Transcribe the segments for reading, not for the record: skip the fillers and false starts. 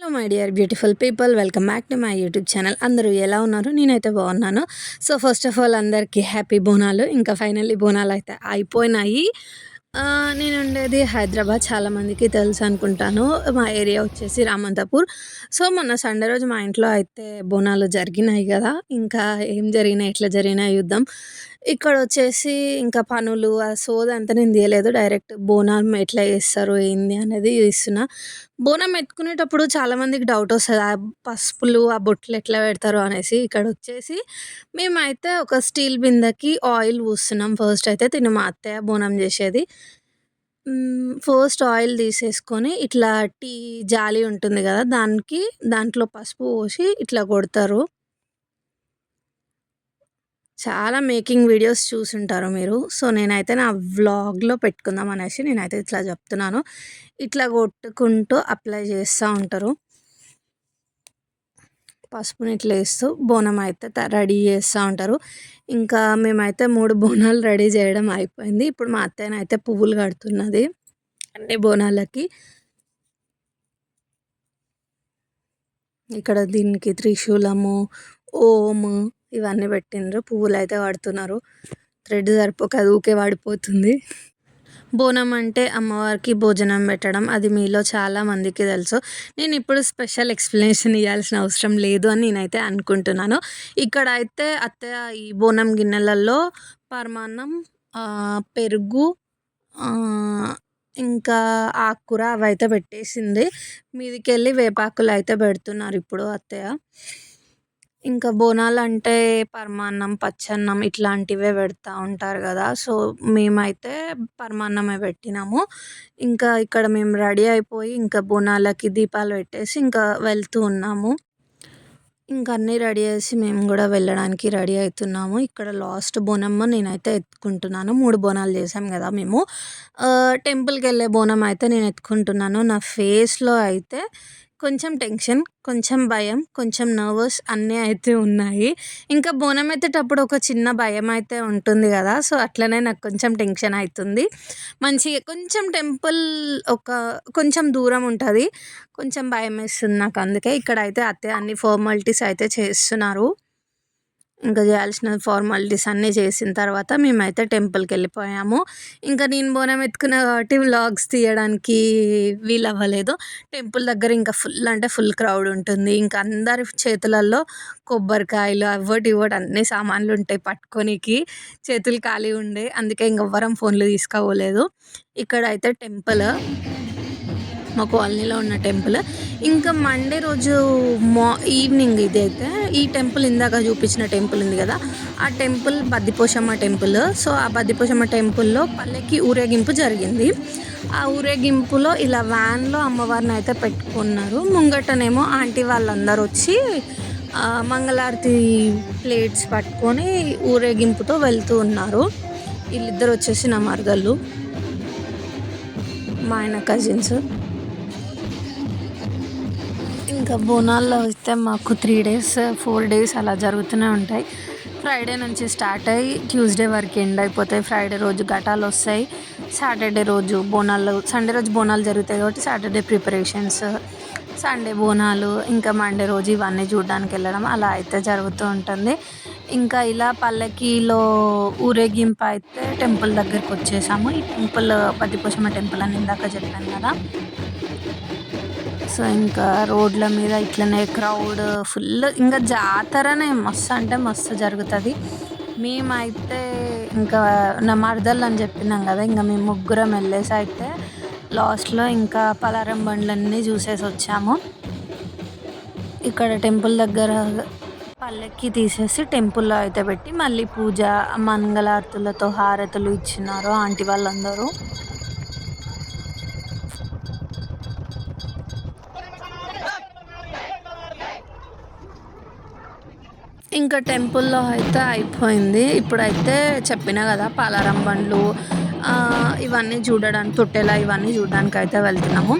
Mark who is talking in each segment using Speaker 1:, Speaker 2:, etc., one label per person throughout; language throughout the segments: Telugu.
Speaker 1: Hello my dear beautiful people, welcome back to my YouTube channel. అందరూ ఎలా ఉన్నారు? నేనైతే బాగున్నాను. సో ఫస్ట్ ఆఫ్ ఆల్ అందరికీ హ్యాపీ బోనాలు. ఇంకా ఫైనల్లీ బోనాలు అయితే అయిపోయినాయి. నేను ఉండేది హైదరాబాద్, చాలామందికి తెలుసు అనుకుంటాను. మా ఏరియా వచ్చేసి రామంతపూర్. సో మొన్న సండే రోజు మా ఇంట్లో అయితే బోనాలు జరిగినాయి కదా. ఇంకా ఏం జరిగినాయి, ఎట్లా జరిగినాయి చూద్దాం. ఇక్కడ వచ్చేసి ఇంకా పనులు ఆ సోదంతా నేను తీయలేదు. డైరెక్ట్ బోనం ఎట్లా చేస్తారు ఏంది అనేది ఇస్తున్నా. బోనం ఎత్తుకునేటప్పుడు చాలామందికి డౌట్ వస్తది. ఆ పసుపులు, ఆ బొట్లు ఎట్లా పెడతారు అనేసి. ఇక్కడొచ్చేసి మేమైతే ఒక స్టీల్ బిందెకి ఆయిల్ పూస్తున్నాం. ఫస్ట్ అయితే తిను మా అత్తయ్య బోనం చేసేది. ఫస్ట్ ఆయిల్ తీసేసుకొని ఇట్లా టీ జాలి ఉంటుంది కదా, దాంట్లో పసుపు పోసి ఇట్లా కొడతారు. చాలా మేకింగ్ వీడియోస్ చూసుంటారు మీరు. సో నేనైతే నా వ్లాగ్‌లో పెట్టుకుందాం అనేసి నేనైతే ఇట్లా చెప్తున్నాను. ఇట్లా కొట్టుకుంటూ అప్లై చేస్తా ఉంటారు. పసుపుని ఇట్లా వేస్తూ బోనం అయితే రెడీ చేస్తూ ఉంటారు. ఇంకా మేమైతే 3 బోనాలు రెడీ చేయడం అయిపోయింది. ఇప్పుడు మా అత్తయ్యనైతే పువ్వులు కడుతున్నది అన్ని బోనాలకి. ఇక్కడ దీనికి త్రిశూలము, ఓం ఇవన్నీ పెట్టిండ్రు. పువ్వులైతే కడుతున్నారు. థ్రెడ్ సరిపోక అది ఊకే వాడిపోతుంది. బోనం అంటే అమ్మవారికి భోజనం పెట్టడం. అది మీలో చాలా మందికి తెలుసు. నేను ఇప్పుడు స్పెషల్ ఎక్స్‌ప్లనేషన్ ఇయ్యాల్సిన అవసరం లేదు అని నేనైతే అనుకుంటున్నాను. ఇక్కడైతే అత్తయ్య ఈ బోనం గిన్నెలలో పరమాన్నం, పెరుగు, ఇంకా ఆకుకూర అవైతే పెట్టేసింది. మీదికెళ్ళి వేపాకులు అయితే పెడుతున్నారు ఇప్పుడు అత్తయ్య. ఇంకా బోనాలంటే పరమాన్నం, పచ్చన్నం ఇట్లాంటివే పెడతా ఉంటారు కదా. సో మేమైతే పరమాన్నమే పెట్టినాము. ఇంకా ఇక్కడ మేము రెడీ అయిపోయి ఇంకా బోనాలకి దీపాలు పెట్టేసి ఇంకా వెళ్తూ ఉన్నాము. ఇంక అన్నీ రెడీ చేసి మేము కూడా వెళ్ళడానికి రెడీ అవుతున్నాము. ఇక్కడ లాస్ట్ బోనం నేనైతే ఎత్తుకుంటున్నాను. 3 బోనాలు చేసాం కదా మేము. టెంపుల్‌కి వెళ్ళే బోనం అయితే నేను ఎత్తుకుంటున్నాను. నా ఫేస్‌లో అయితే కొంచెం టెన్షన్, కొంచెం భయం, కొంచెం నర్వస్ అన్నీ అయితే ఉన్నాయి. ఇంకా బోనం ఎత్తేటప్పుడు ఒక చిన్న భయం అయితే ఉంటుంది కదా. సో అట్లనే నాకు కొంచెం టెన్షన్ అవుతుంది. మంచిగా కొంచెం టెంపుల్ ఒక కొంచెం దూరం ఉంటుంది. కొంచెం భయమేస్తుంది నాకు. అందుకే ఇక్కడైతే అత్తయ్య అన్ని ఫార్మాలిటీస్ అయితే చేస్తున్నారు. ఇంకా చేయాల్సిన ఫార్మాలిటీస్ అన్నీ చేసిన తర్వాత మేమైతే టెంపుల్‌కి వెళ్ళిపోయాము. ఇంకా నేను బోనం ఎత్తుకున్నా కాబట్టి వ్లాగ్స్ తీయడానికి వీలవ్వలేదు. టెంపుల్ దగ్గర ఇంకా ఫుల్ అంటే ఫుల్ క్రౌడ్ ఉంటుంది. ఇంకా అందరి చేతులలో కొబ్బరికాయలు అవ్వోటి ఇవ్వోటి అన్ని సామాన్లు ఉంటాయి పట్టుకోనికి. చేతులు ఖాళీ ఉండే. అందుకే ఇంక ఎవ్వరం ఫోన్లు తీసుకపోలేదు. ఇక్కడైతే టెంపుల్, మా కాలనీలో ఉన్న టెంపుల్. ఇంకా మండే రోజు ఈవినింగ్ ఇదైతే ఈ టెంపుల్ ఇందాక చూపించిన టెంపుల్ ఉంది కదా, ఆ టెంపుల్ బద్దిపోషమ్మ టెంపుల్. సో ఆ బద్దిపోషమ్మ టెంపుల్లో పల్లెకి ఊరేగింపు జరిగింది. ఆ ఊరేగింపులో ఇలా వ్యాన్లో అమ్మవారిని అయితే పెట్టుకున్నారు. ముంగటనేమో ఆంటీ వాళ్ళందరూ వచ్చి మంగళారతి ప్లేట్స్ పట్టుకొని ఊరేగింపుతో వెళ్తూ ఉన్నారు. వీళ్ళిద్దరు వచ్చేసి నా మరదళ్ళు, మా ఆయన కజిన్స్. ఇంకా బోనాల్లో అయితే మాకు 3 డేస్ 4 డేస్ అలా జరుగుతూనే ఉంటాయి. ఫ్రైడే నుంచి స్టార్ట్ అయ్యి ట్యూస్డే వరకు ఎండ్ అయిపోతాయి. ఫ్రైడే రోజు ఘటాలు వస్తాయి. సాటర్డే రోజు బోనాలు, సండే రోజు బోనాలు జరుగుతాయి కాబట్టి సాటర్డే ప్రిపరేషన్స్, సండే బోనాలు, ఇంకా మండే రోజు ఇవన్నీ చూడడానికి వెళ్ళడం అలా అయితే జరుగుతూ ఉంటుంది. ఇంకా ఇలా పల్లకీలో ఊరేగింపు అయితే టెంపుల్ దగ్గరికి వచ్చేసాము. ఈ టెంపుల్ బద్దిపోషమ్మ టెంపుల్ అని ఇందాక చెప్పాను కదా. సో ఇంకా రోడ్ల మీద ఇట్లనే క్రౌడ్ ఫుల్. ఇంకా జాతరనే మస్తు అంటే మస్తు జరుగుతుంది. మేమైతే ఇంకా నా మరదళ్ళు అని చెప్పినాం కదా, ఇంకా మేము ముగ్గురం వెళ్ళేసి అయితే లాస్ట్లో ఇంకా పలారం బండ్లన్నీ చూసేసి వచ్చాము. ఇక్కడ టెంపుల్ దగ్గర పల్లెక్కి తీసేసి టెంపుల్లో అయితే పెట్టి మళ్ళీ పూజ మంగళారతులతో హారతులు ఇచ్చినారు ఆంటీ వాళ్ళందరూ. ఇంకా టెంపుల్లో అయితే అయిపోయింది. ఇప్పుడైతే చెప్పినా కదా పలారం బండ్లు ఇవన్నీ చూడడానికి, తొట్టెల ఇవన్నీ చూడడానికి అయితే వెళ్తున్నాము.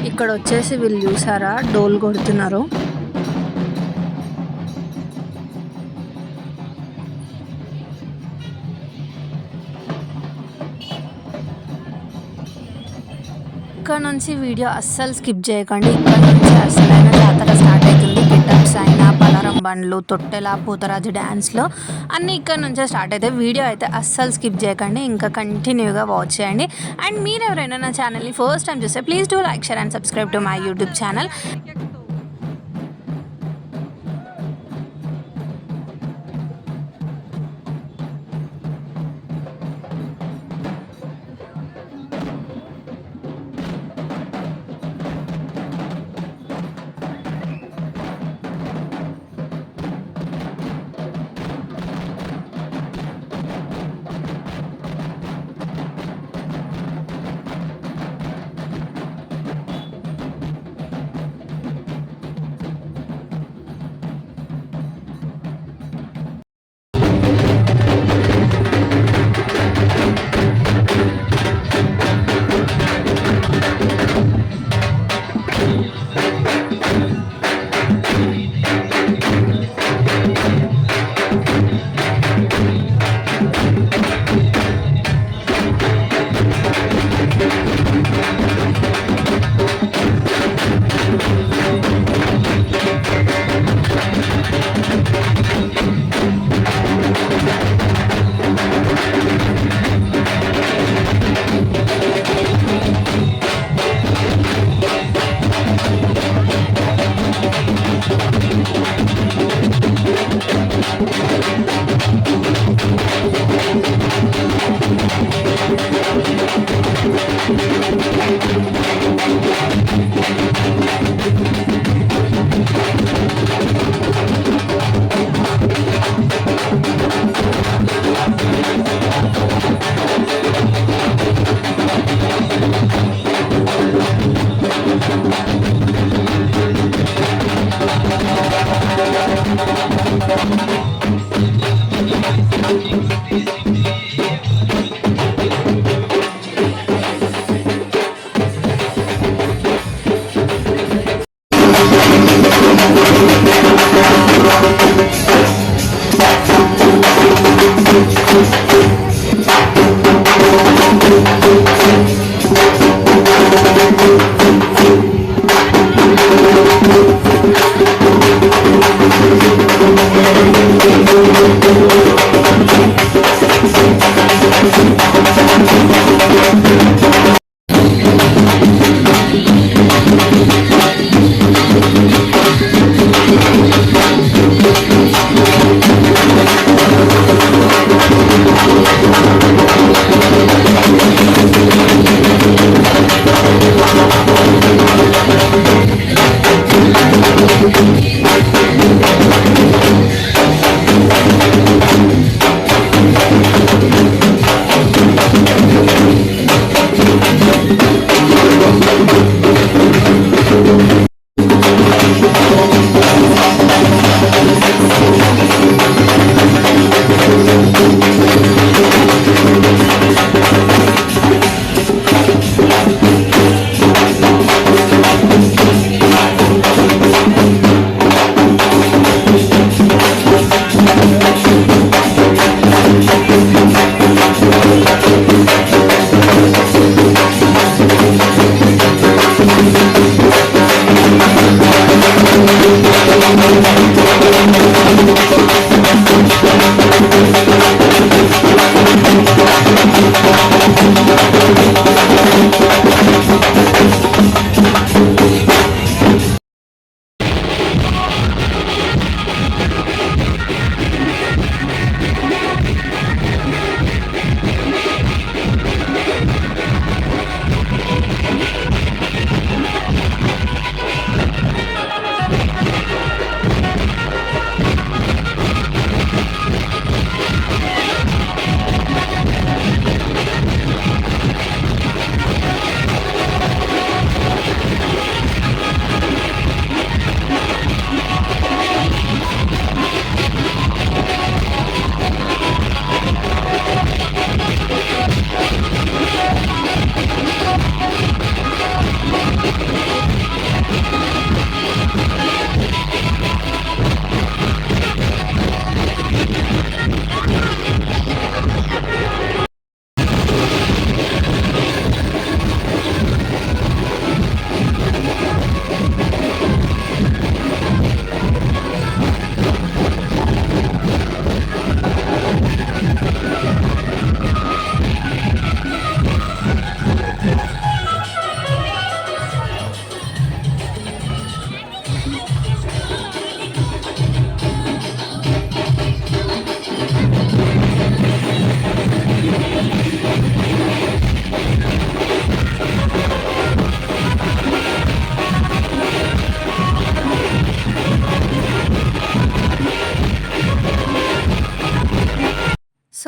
Speaker 1: ఇక్కడ వచ్చేసి వీళ్ళు చూసారా డోల్ కొడుతున్నారు. ఇక్కడ నుంచి వీడియో అస్సలు స్కిప్ చేయకండి. ఇక్కడ నుంచి అసలైన బండ్లు, తొట్టెల, పూతరాజు డ్యాన్స్‌లు అన్నీ ఇక్కడ నుంచే స్టార్ట్ అయితాయి. వీడియో అయితే అస్సలు స్కిప్ చేయకండి. ఇంకా కంటిన్యూగా వాచ్ చేయండి. అండ్ మీరెవరైనా నా ఛానల్‌ని ఫస్ట్ టైం చూస్తే please do like, share and subscribe to my YouTube channel.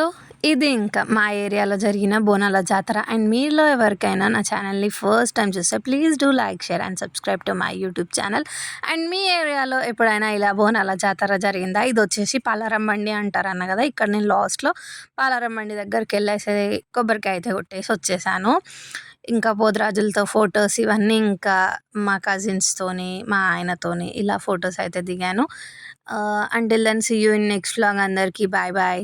Speaker 1: So, ఇది ఇంకా మా ఏరియాలో జరిగిన బోనాల జాతర. అండ్ మీలో ఎవరికైనా నా ఛానల్‌ని ఫస్ట్ టైమ్ చూస్తే please do like, share and subscribe to my YouTube channel. And మీ ఏరియాలో ఎప్పుడైనా ఇలా బోనాల జాతర జరిగిందా? ఇదొచ్చేసి పాలారం బండి అంటారన్న కదా! ఇక్కడ నేను లాస్ట్‌లో పాలారం బండి దగ్గరికెళ్ళేసి కొబ్బరికాయ అయితే కొట్టేసి వచ్చేసాను. ఇంకా పోతురాజులతో ఫోటోస్ ఇవన్నీ ఇంకా మా కజిన్స్‌తోని, మా ఆయనతోని ఇలా ఫోటోస్ అయితే దిగాను. Until then see you in next vlog. అందరికీ బాయ్ బాయ్.